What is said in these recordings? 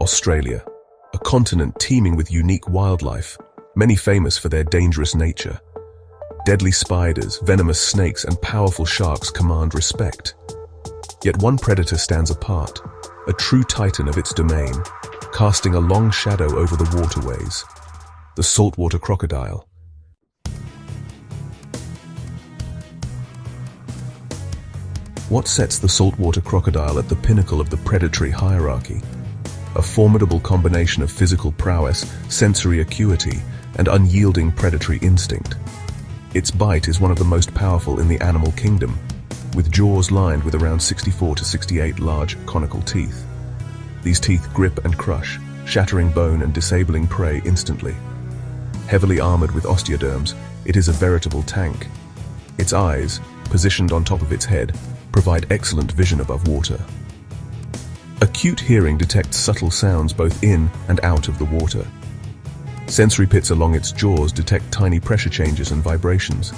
Australia, a continent teeming with unique wildlife, many famous for their dangerous nature. Deadly spiders, venomous snakes, and powerful sharks command respect. Yet one predator stands apart, a true titan of its domain, casting a long shadow over the waterways: the saltwater crocodile. What sets the saltwater crocodile at the pinnacle of the predatory hierarchy? A formidable combination of physical prowess, sensory acuity, and unyielding predatory instinct. Its bite is one of the most powerful in the animal kingdom, with jaws lined with around 64 to 68 large conical teeth. These teeth grip and crush, shattering bone and disabling prey instantly. Heavily armored with osteoderms, it is a veritable tank. Its eyes, positioned on top of its head, provide excellent vision above water. Acute hearing detects subtle sounds both in and out of the water. Sensory pits along its jaws detect tiny pressure changes and vibrations.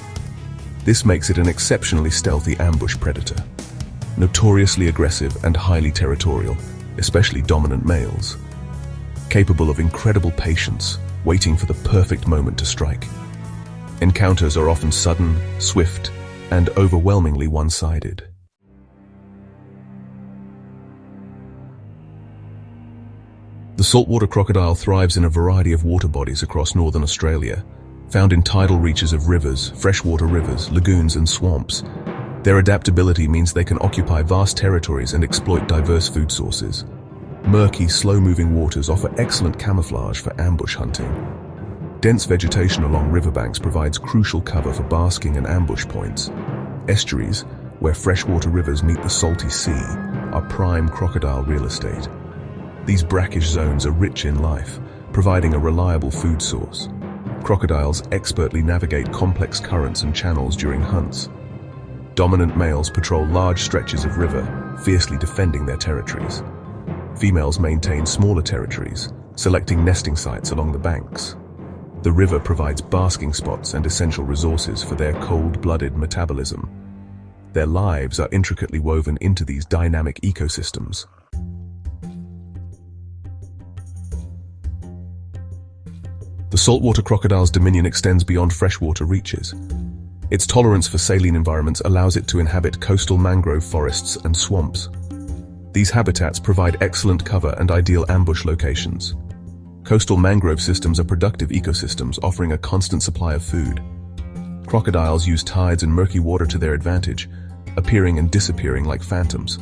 This makes it an exceptionally stealthy ambush predator, notoriously aggressive and highly territorial, especially dominant males. Capable of incredible patience, waiting for the perfect moment to strike. Encounters are often sudden, swift, and overwhelmingly one-sided. The saltwater crocodile thrives in a variety of water bodies across northern Australia, found in tidal reaches of rivers, freshwater rivers, lagoons, and swamps. Their adaptability means they can occupy vast territories and exploit diverse food sources. Murky, slow-moving waters offer excellent camouflage for ambush hunting. Dense vegetation along riverbanks provides crucial cover for basking and ambush points. Estuaries, where freshwater rivers meet the salty sea, are prime crocodile real estate. These brackish zones are rich in life, providing a reliable food source. Crocodiles expertly navigate complex currents and channels during hunts. Dominant males patrol large stretches of river, fiercely defending their territories. Females maintain smaller territories, selecting nesting sites along the banks. The river provides basking spots and essential resources for their cold-blooded metabolism. Their lives are intricately woven into these dynamic ecosystems. The saltwater crocodile's dominion extends beyond freshwater reaches. Its tolerance for saline environments allows it to inhabit coastal mangrove forests and swamps. These habitats provide excellent cover and ideal ambush locations. Coastal mangrove systems are productive ecosystems offering a constant supply of food. Crocodiles use tides and murky water to their advantage, appearing and disappearing like phantoms.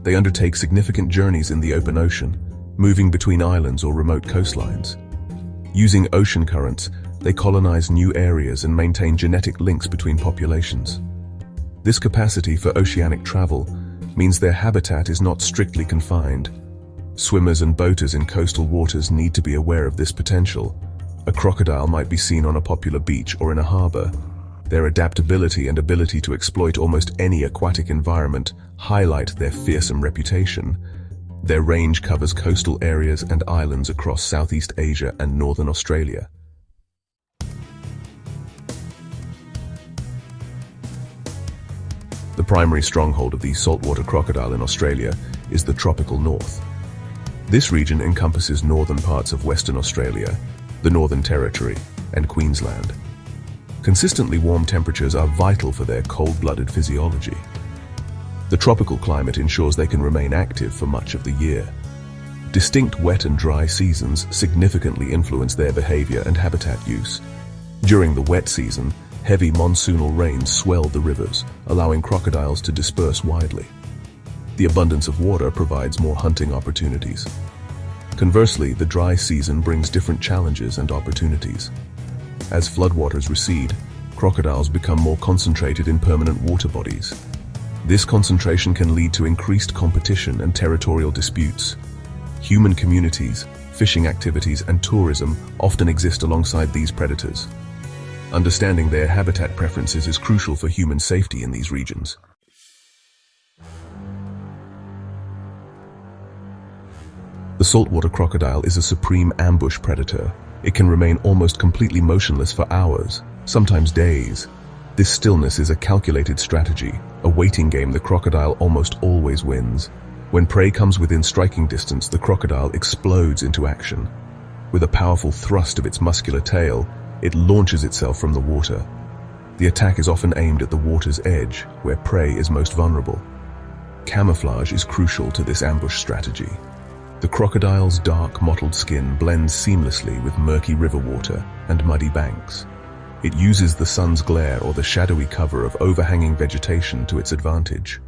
They undertake significant journeys in the open ocean, moving between islands or remote coastlines. Using ocean currents, they colonize new areas and maintain genetic links between populations. This capacity for oceanic travel means their habitat is not strictly confined. Swimmers and boaters in coastal waters need to be aware of this potential. A crocodile might be seen on a popular beach or in a harbor. Their adaptability and ability to exploit almost any aquatic environment highlight their fearsome reputation. Their range covers coastal areas and islands across Southeast Asia and northern Australia. The primary stronghold of the saltwater crocodile in Australia is the tropical north. This region encompasses northern parts of Western Australia, the Northern Territory, and Queensland. Consistently warm temperatures are vital for their cold-blooded physiology. The tropical climate ensures they can remain active for much of the year. Distinct wet and dry seasons significantly influence their behavior and habitat use. During the wet season, heavy monsoonal rains swell the rivers, allowing crocodiles to disperse widely. The abundance of water provides more hunting opportunities. Conversely, the dry season brings different challenges and opportunities. As floodwaters recede, crocodiles become more concentrated in permanent water bodies. This concentration can lead to increased competition and territorial disputes. Human communities, fishing activities, and tourism often exist alongside these predators. Understanding their habitat preferences is crucial for human safety in these regions. The saltwater crocodile is a supreme ambush predator. It can remain almost completely motionless for hours, sometimes days. This stillness is a calculated strategy, a waiting game the crocodile almost always wins. When prey comes within striking distance, the crocodile explodes into action. With a powerful thrust of its muscular tail, it launches itself from the water. The attack is often aimed at the water's edge, where prey is most vulnerable. Camouflage is crucial to this ambush strategy. The crocodile's dark, mottled skin blends seamlessly with murky river water and muddy banks. It uses the sun's glare or the shadowy cover of overhanging vegetation to its advantage.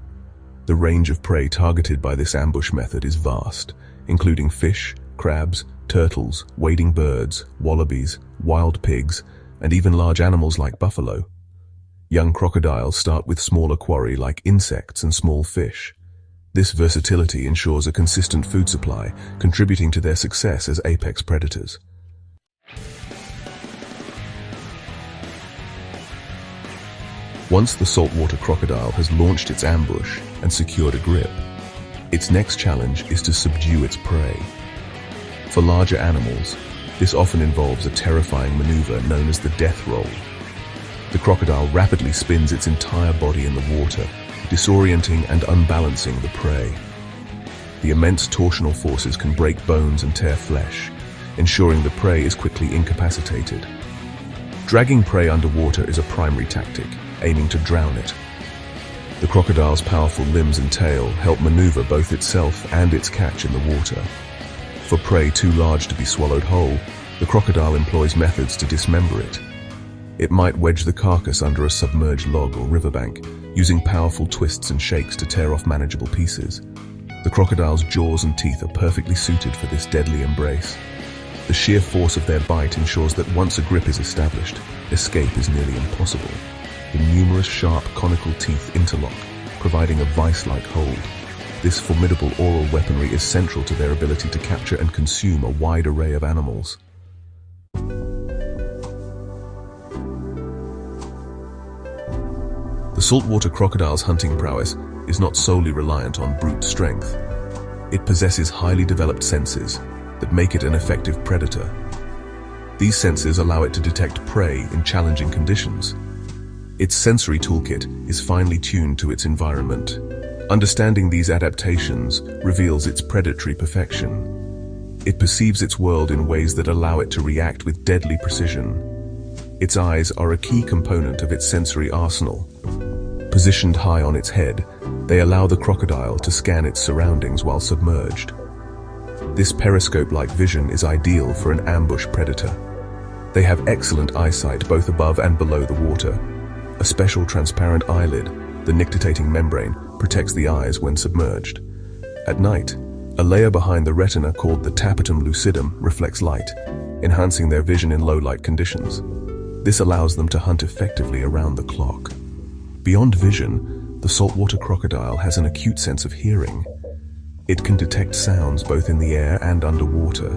The range of prey targeted by this ambush method is vast, including fish, crabs, turtles, wading birds, wallabies, wild pigs, and even large animals like buffalo. Young crocodiles start with smaller quarry like insects and small fish. This versatility ensures a consistent food supply, contributing to their success as apex predators. Once the saltwater crocodile has launched its ambush and secured a grip, its next challenge is to subdue its prey. For larger animals, this often involves a terrifying maneuver known as the death roll. The crocodile rapidly spins its entire body in the water, disorienting and unbalancing the prey. The immense torsional forces can break bones and tear flesh, ensuring the prey is quickly incapacitated. Dragging prey underwater is a primary tactic, aiming to drown it. The crocodile's powerful limbs and tail help maneuver both itself and its catch in the water. For prey too large to be swallowed whole, the crocodile employs methods to dismember it. It might wedge the carcass under a submerged log or riverbank, using powerful twists and shakes to tear off manageable pieces. The crocodile's jaws and teeth are perfectly suited for this deadly embrace. The sheer force of their bite ensures that once a grip is established, escape is nearly impossible. The numerous sharp conical teeth interlock, providing a vice-like hold. This formidable oral weaponry is central to their ability to capture and consume a wide array of animals. The saltwater crocodile's hunting prowess is not solely reliant on brute strength. It possesses highly developed senses that make it an effective predator. These senses allow it to detect prey in challenging conditions. Its sensory toolkit is finely tuned to its environment. Understanding these adaptations reveals its predatory perfection. It perceives its world in ways that allow it to react with deadly precision. Its eyes are a key component of its sensory arsenal. Positioned high on its head, they allow the crocodile to scan its surroundings while submerged. This periscope-like vision is ideal for an ambush predator. They have excellent eyesight both above and below the water. A special transparent eyelid, the nictitating membrane, protects the eyes when submerged. At night, a layer behind the retina called the tapetum lucidum reflects light, enhancing their vision in low-light conditions. This allows them to hunt effectively around the clock. Beyond vision, the saltwater crocodile has an acute sense of hearing. It can detect sounds both in the air and underwater.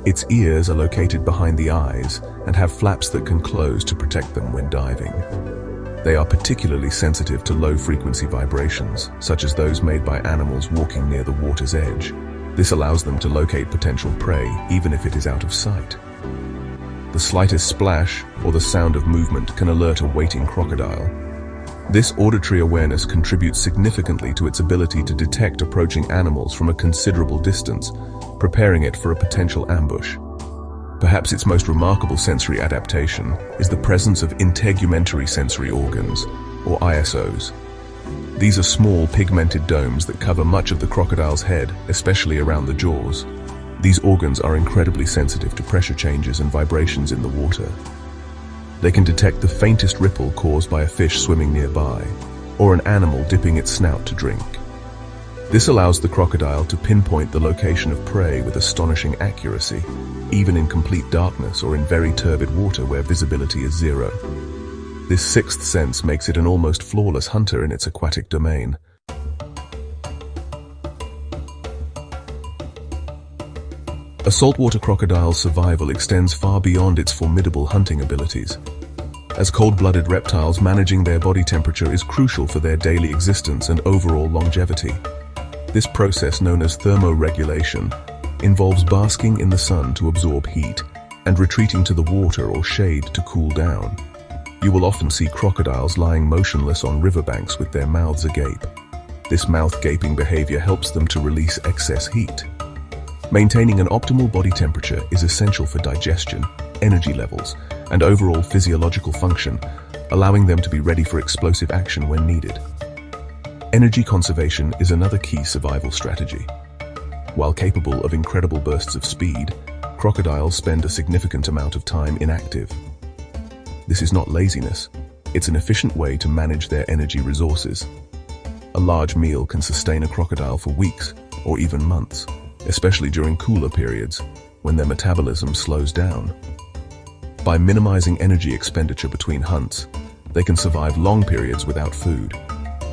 Its ears are located behind the eyes and have flaps that can close to protect them when diving. They are particularly sensitive to low-frequency vibrations, such as those made by animals walking near the water's edge. This allows them to locate potential prey, even if it is out of sight. The slightest splash or the sound of movement can alert a waiting crocodile. This auditory awareness contributes significantly to its ability to detect approaching animals from a considerable distance, preparing it for a potential ambush. Perhaps its most remarkable sensory adaptation is the presence of integumentary sensory organs, or ISOs. These are small pigmented domes that cover much of the crocodile's head, especially around the jaws. These organs are incredibly sensitive to pressure changes and vibrations in the water. They can detect the faintest ripple caused by a fish swimming nearby, or an animal dipping its snout to drink. This allows the crocodile to pinpoint the location of prey with astonishing accuracy, even in complete darkness or in very turbid water where visibility is zero. This sixth sense makes it an almost flawless hunter in its aquatic domain. A saltwater crocodile's survival extends far beyond its formidable hunting abilities. As cold-blooded reptiles, managing their body temperature is crucial for their daily existence and overall longevity. This process, known as thermoregulation, involves basking in the sun to absorb heat and retreating to the water or shade to cool down. You will often see crocodiles lying motionless on riverbanks with their mouths agape. This mouth-gaping behavior helps them to release excess heat. Maintaining an optimal body temperature is essential for digestion, energy levels, and overall physiological function, allowing them to be ready for explosive action when needed. Energy conservation is another key survival strategy. While capable of incredible bursts of speed, crocodiles spend a significant amount of time inactive. This is not laziness, it's an efficient way to manage their energy resources. A large meal can sustain a crocodile for weeks or even months, especially during cooler periods when their metabolism slows down. By minimizing energy expenditure between hunts, they can survive long periods without food.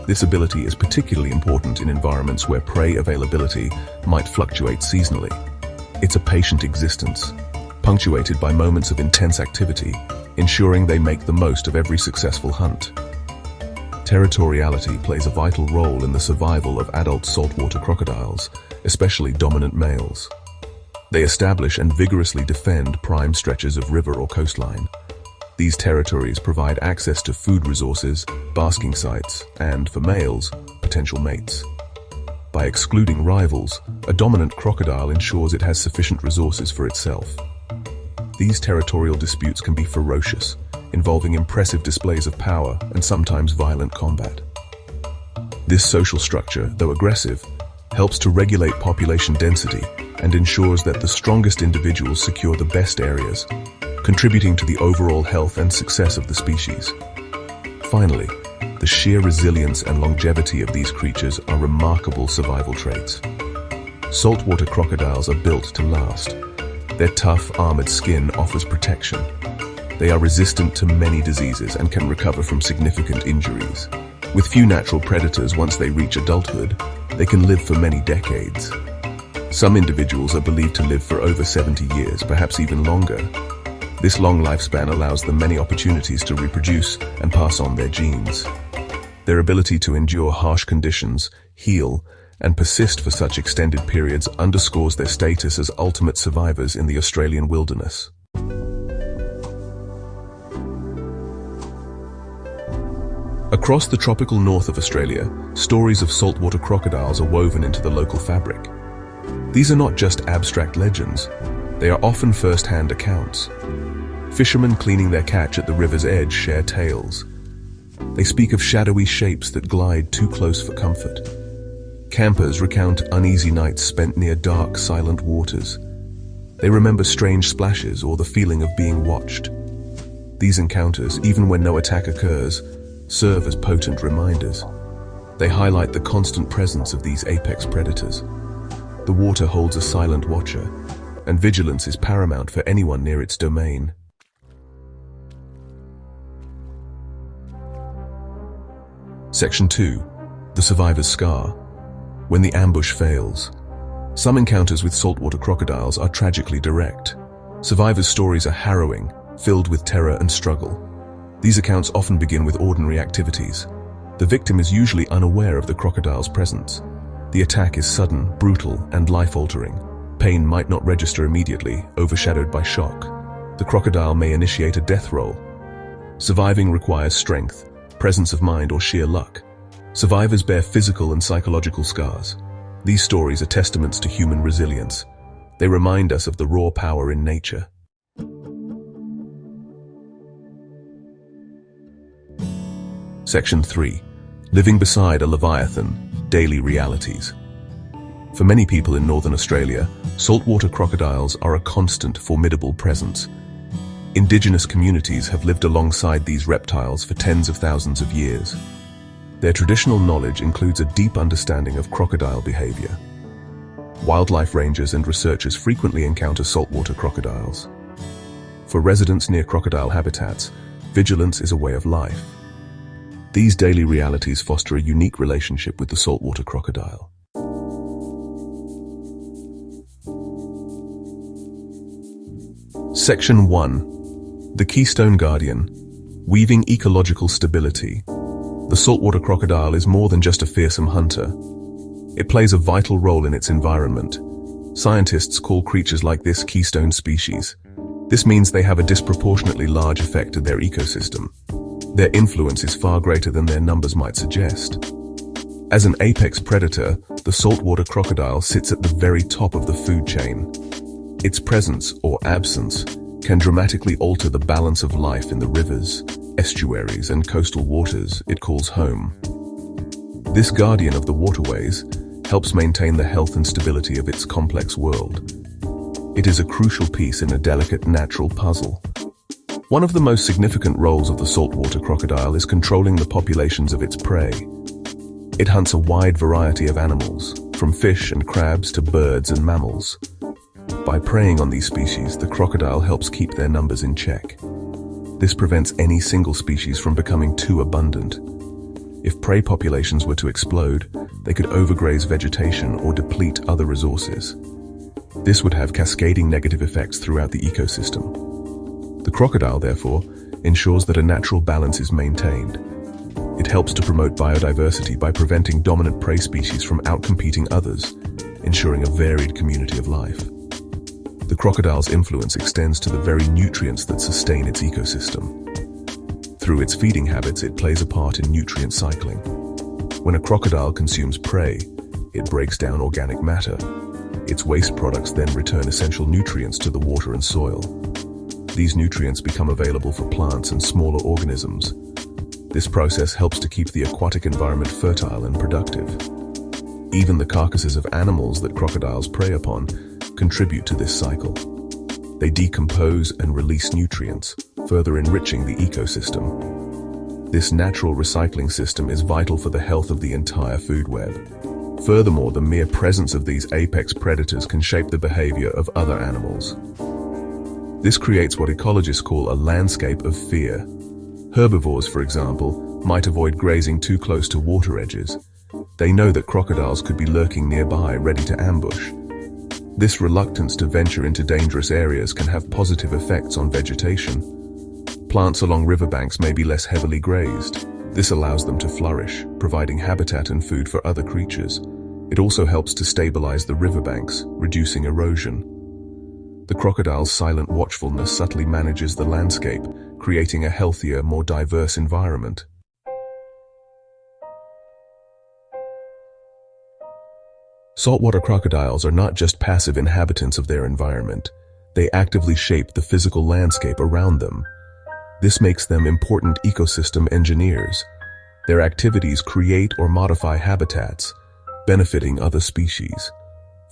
This ability is particularly important in environments where prey availability might fluctuate seasonally. It's a patient existence, punctuated by moments of intense activity, ensuring they make the most of every successful hunt. Territoriality plays a vital role in the survival of adult saltwater crocodiles, especially dominant males. They establish and vigorously defend prime stretches of river or coastline. These territories provide access to food resources, basking sites, and, for males, potential mates. By excluding rivals, a dominant crocodile ensures it has sufficient resources for itself. These territorial disputes can be ferocious, involving impressive displays of power and sometimes violent combat. This social structure, though aggressive, helps to regulate population density and ensures that the strongest individuals secure the best areas, contributing to the overall health and success of the species. Finally, the sheer resilience and longevity of these creatures are remarkable survival traits. Saltwater crocodiles are built to last. Their tough, armored skin offers protection. They are resistant to many diseases and can recover from significant injuries. With few natural predators once they reach adulthood, they can live for many decades. Some individuals are believed to live for over 70 years, perhaps even longer. This long lifespan allows them many opportunities to reproduce and pass on their genes. Their ability to endure harsh conditions, heal, and persist for such extended periods underscores their status as ultimate survivors in the Australian wilderness. Across the tropical north of Australia, stories of saltwater crocodiles are woven into the local fabric. These are not just abstract legends, they are often first-hand accounts. Fishermen cleaning their catch at the river's edge share tales. They speak of shadowy shapes that glide too close for comfort. Campers recount uneasy nights spent near dark, silent waters. They remember strange splashes or the feeling of being watched. These encounters, even when no attack occurs, serve as potent reminders. They highlight the constant presence of these apex predators. The water holds a silent watcher, and vigilance is paramount for anyone near its domain. Section 2. The Survivor's Scar. When the ambush fails. Some encounters with saltwater crocodiles are tragically direct. Survivors' stories are harrowing, filled with terror and struggle. These accounts often begin with ordinary activities. The victim is usually unaware of the crocodile's presence. The attack is sudden, brutal, and life-altering. Pain might not register immediately, overshadowed by shock. The crocodile may initiate a death roll. Surviving requires strength, presence of mind, or sheer luck. Survivors bear physical and psychological scars. These stories are testaments to human resilience. They remind us of the raw power in nature. Section 3. Living beside a leviathan, daily realities. For many people in northern Australia, saltwater crocodiles are a constant, formidable presence. Indigenous communities have lived alongside these reptiles for tens of thousands of years. Their traditional knowledge includes a deep understanding of crocodile behavior. Wildlife rangers and researchers frequently encounter saltwater crocodiles. For residents near crocodile habitats, vigilance is a way of life. These daily realities foster a unique relationship with the saltwater crocodile. Section 1. The Keystone Guardian. Weaving ecological stability. The saltwater crocodile is more than just a fearsome hunter. It plays a vital role in its environment. Scientists call creatures like this keystone species. This means they have a disproportionately large effect on their ecosystem. Their influence is far greater than their numbers might suggest. As an apex predator, the saltwater crocodile sits at the very top of the food chain. Its presence, or absence, can dramatically alter the balance of life in the rivers, estuaries, and coastal waters it calls home. This guardian of the waterways helps maintain the health and stability of its complex world. It is a crucial piece in a delicate natural puzzle. One of the most significant roles of the saltwater crocodile is controlling the populations of its prey. It hunts a wide variety of animals, from fish and crabs to birds and mammals. By preying on these species, the crocodile helps keep their numbers in check. This prevents any single species from becoming too abundant. If prey populations were to explode, they could overgraze vegetation or deplete other resources. This would have cascading negative effects throughout the ecosystem. The crocodile, therefore, ensures that a natural balance is maintained. It helps to promote biodiversity by preventing dominant prey species from outcompeting others, ensuring a varied community of life. The crocodile's influence extends to the very nutrients that sustain its ecosystem. Through its feeding habits, it plays a part in nutrient cycling. When a crocodile consumes prey, it breaks down organic matter. Its waste products then return essential nutrients to the water and soil. These nutrients become available for plants and smaller organisms. This process helps to keep the aquatic environment fertile and productive. Even the carcasses of animals that crocodiles prey upon contribute to this cycle. They decompose and release nutrients, further enriching the ecosystem. This natural recycling system is vital for the health of the entire food web. Furthermore, the mere presence of these apex predators can shape the behavior of other animals. This creates what ecologists call a landscape of fear. Herbivores, for example, might avoid grazing too close to water edges. They know that crocodiles could be lurking nearby, ready to ambush. This reluctance to venture into dangerous areas can have positive effects on vegetation. Plants along riverbanks may be less heavily grazed. This allows them to flourish, providing habitat and food for other creatures. It also helps to stabilize the riverbanks, reducing erosion. The crocodile's silent watchfulness subtly manages the landscape, creating a healthier, more diverse environment. Saltwater crocodiles are not just passive inhabitants of their environment. They actively shape the physical landscape around them. This makes them important ecosystem engineers. Their activities create or modify habitats, benefiting other species.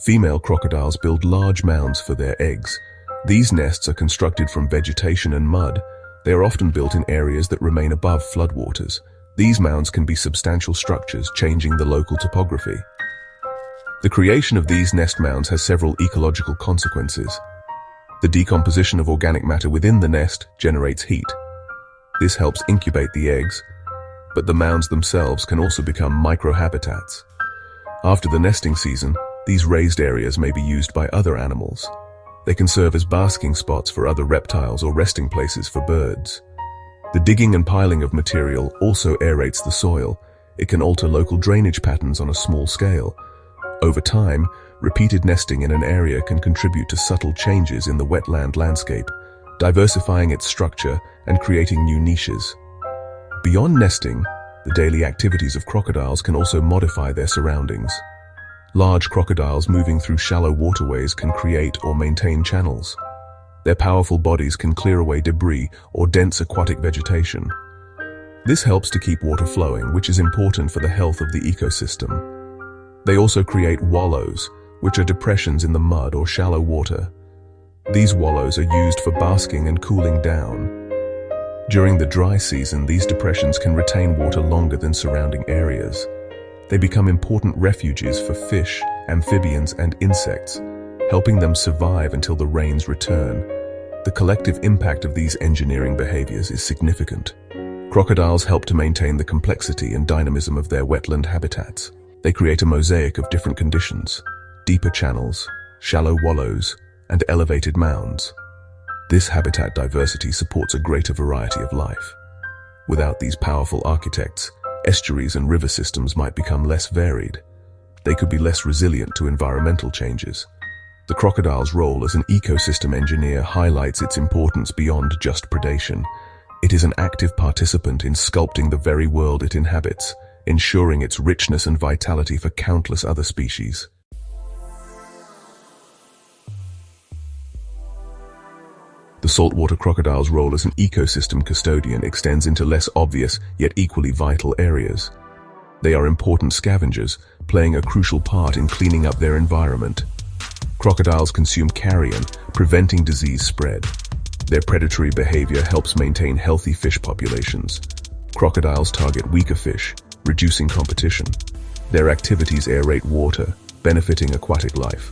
Female crocodiles build large mounds for their eggs. These nests are constructed from vegetation and mud. They are often built in areas that remain above floodwaters. These mounds can be substantial structures, changing the local topography. The creation of these nest mounds has several ecological consequences. The decomposition of organic matter within the nest generates heat. This helps incubate the eggs, but the mounds themselves can also become microhabitats. After the nesting season, these raised areas may be used by other animals. They can serve as basking spots for other reptiles or resting places for birds. The digging and piling of material also aerates the soil. It can alter local drainage patterns on a small scale. Over time, repeated nesting in an area can contribute to subtle changes in the wetland landscape, diversifying its structure and creating new niches. Beyond nesting, the daily activities of crocodiles can also modify their surroundings. Large crocodiles moving through shallow waterways can create or maintain channels. Their powerful bodies can clear away debris or dense aquatic vegetation. This helps to keep water flowing, which is important for the health of the ecosystem. They also create wallows, which are depressions in the mud or shallow water. These wallows are used for basking and cooling down. During the dry season, these depressions can retain water longer than surrounding areas. They become important refuges for fish, amphibians, and insects, helping them survive until the rains return. The collective impact of these engineering behaviors is significant. Crocodiles help to maintain the complexity and dynamism of their wetland habitats. They create a mosaic of different conditions: deeper channels, shallow wallows, and elevated mounds. This habitat diversity supports a greater variety of life. Without these powerful architects, estuaries and river systems might become less varied. They could be less resilient to environmental changes. The crocodile's role as an ecosystem engineer highlights its importance beyond just predation. It is an active participant in sculpting the very world it inhabits, ensuring its richness and vitality for countless other species. The saltwater crocodile's role as an ecosystem custodian extends into less obvious yet equally vital areas. They are important scavengers, playing a crucial part in cleaning up their environment. Crocodiles consume carrion, preventing disease spread. Their predatory behavior helps maintain healthy fish populations. Crocodiles target weaker fish, reducing competition. Their activities aerate water, benefiting aquatic life.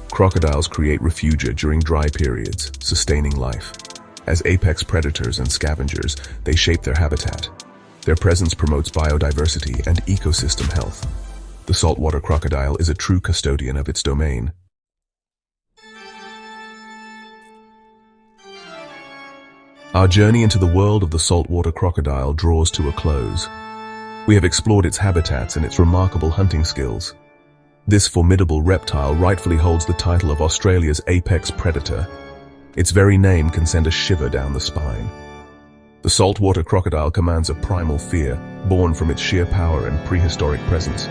Crocodiles create refugia during dry periods, sustaining life. As apex predators and scavengers, they shape their habitat. Their presence promotes biodiversity and ecosystem health. The saltwater crocodile is a true custodian of its domain. Our journey into the world of the saltwater crocodile draws to a close. We have explored its habitats and its remarkable hunting skills. This formidable reptile rightfully holds the title of Australia's apex predator. Its very name can send a shiver down the spine. The saltwater crocodile commands a primal fear, born from its sheer power and prehistoric presence.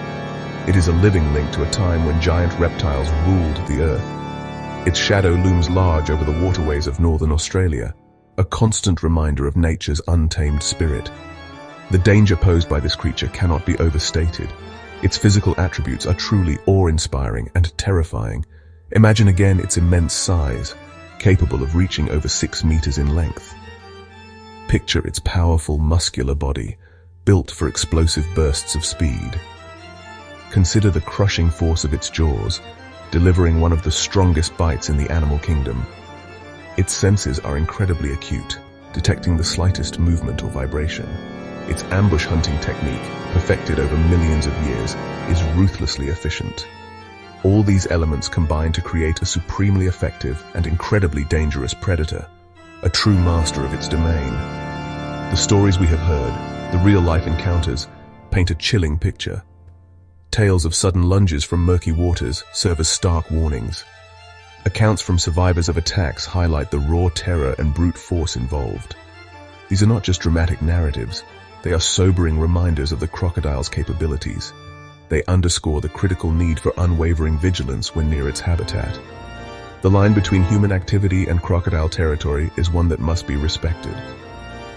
It is a living link to a time when giant reptiles ruled the earth. Its shadow looms large over the waterways of northern Australia, a constant reminder of nature's untamed spirit. The danger posed by this creature cannot be overstated. Its physical attributes are truly awe-inspiring and terrifying. Imagine again its immense size, capable of reaching over 6 meters in length. Picture its powerful, muscular body, built for explosive bursts of speed. Consider the crushing force of its jaws, delivering one of the strongest bites in the animal kingdom. Its senses are incredibly acute, detecting the slightest movement or vibration. Its ambush hunting technique, perfected over millions of years, is ruthlessly efficient. All these elements combine to create a supremely effective and incredibly dangerous predator, a true master of its domain. The stories we have heard, the real-life encounters, paint a chilling picture. Tales of sudden lunges from murky waters serve as stark warnings. Accounts from survivors of attacks highlight the raw terror and brute force involved. These are not just dramatic narratives. They are sobering reminders of the crocodile's capabilities. They underscore the critical need for unwavering vigilance when near its habitat. The line between human activity and crocodile territory is one that must be respected.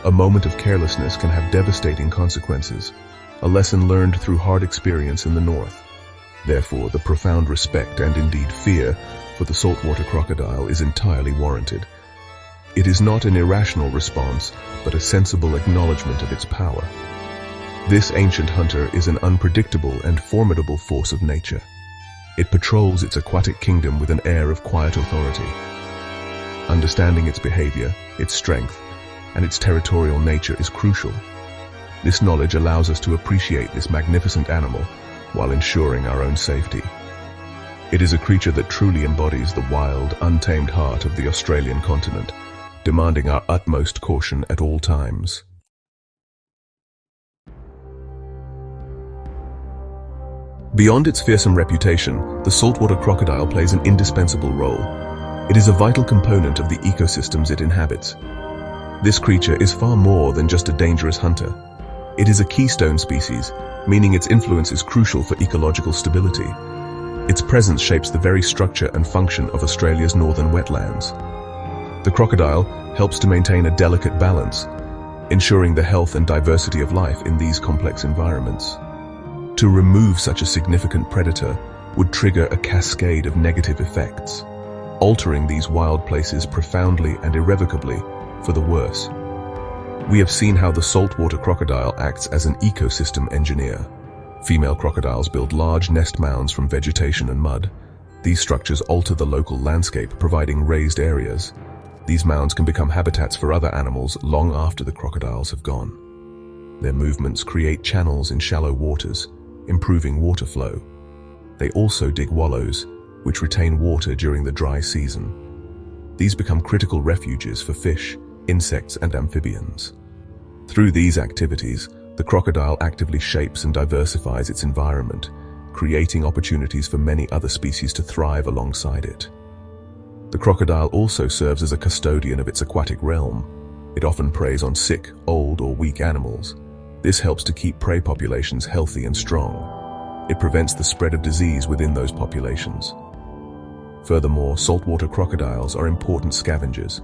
A moment of carelessness can have devastating consequences, a lesson learned through hard experience in the north. Therefore, the profound respect and indeed fear for the saltwater crocodile is entirely warranted. It is not an irrational response, but a sensible acknowledgement of its power. This ancient hunter is an unpredictable and formidable force of nature. It patrols its aquatic kingdom with an air of quiet authority. Understanding its behavior, its strength, and its territorial nature is crucial. This knowledge allows us to appreciate this magnificent animal while ensuring our own safety. It is a creature that truly embodies the wild, untamed heart of the Australian continent, demanding our utmost caution at all times. Beyond its fearsome reputation, the saltwater crocodile plays an indispensable role. It is a vital component of the ecosystems it inhabits. This creature is far more than just a dangerous hunter. It is a keystone species, meaning its influence is crucial for ecological stability. Its presence shapes the very structure and function of Australia's northern wetlands. The crocodile helps to maintain a delicate balance, ensuring the health and diversity of life in these complex environments. To remove such a significant predator would trigger a cascade of negative effects, altering these wild places profoundly and irrevocably for the worse. We have seen how the saltwater crocodile acts as an ecosystem engineer. Female crocodiles build large nest mounds from vegetation and mud. These structures alter the local landscape, providing raised areas. These mounds can become habitats for other animals long after the crocodiles have gone. Their movements create channels in shallow waters, improving water flow. They also dig wallows, which retain water during the dry season. These become critical refuges for fish, insects, and amphibians. Through these activities, the crocodile actively shapes and diversifies its environment, creating opportunities for many other species to thrive alongside it. The crocodile also serves as a custodian of its aquatic realm. It often preys on sick, old, or weak animals. This helps to keep prey populations healthy and strong. It prevents the spread of disease within those populations. Furthermore, saltwater crocodiles are important scavengers.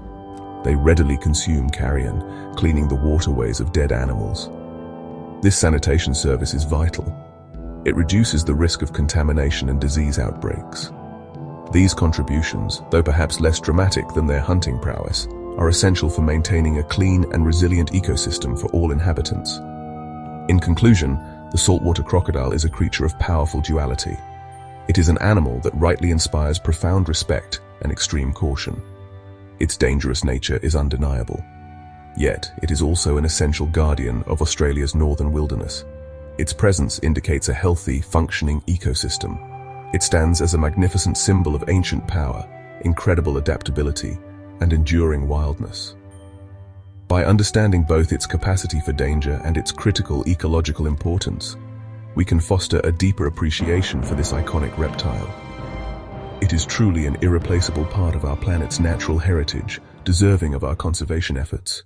They readily consume carrion, cleaning the waterways of dead animals. This sanitation service is vital. It reduces the risk of contamination and disease outbreaks. These contributions, though perhaps less dramatic than their hunting prowess, are essential for maintaining a clean and resilient ecosystem for all inhabitants. In conclusion, the saltwater crocodile is a creature of powerful duality. It is an animal that rightly inspires profound respect and extreme caution. Its dangerous nature is undeniable. Yet, it is also an essential guardian of Australia's northern wilderness. Its presence indicates a healthy, functioning ecosystem. It stands as a magnificent symbol of ancient power, incredible adaptability, and enduring wildness. By understanding both its capacity for danger and its critical ecological importance, we can foster a deeper appreciation for this iconic reptile. It is truly an irreplaceable part of our planet's natural heritage, deserving of our conservation efforts.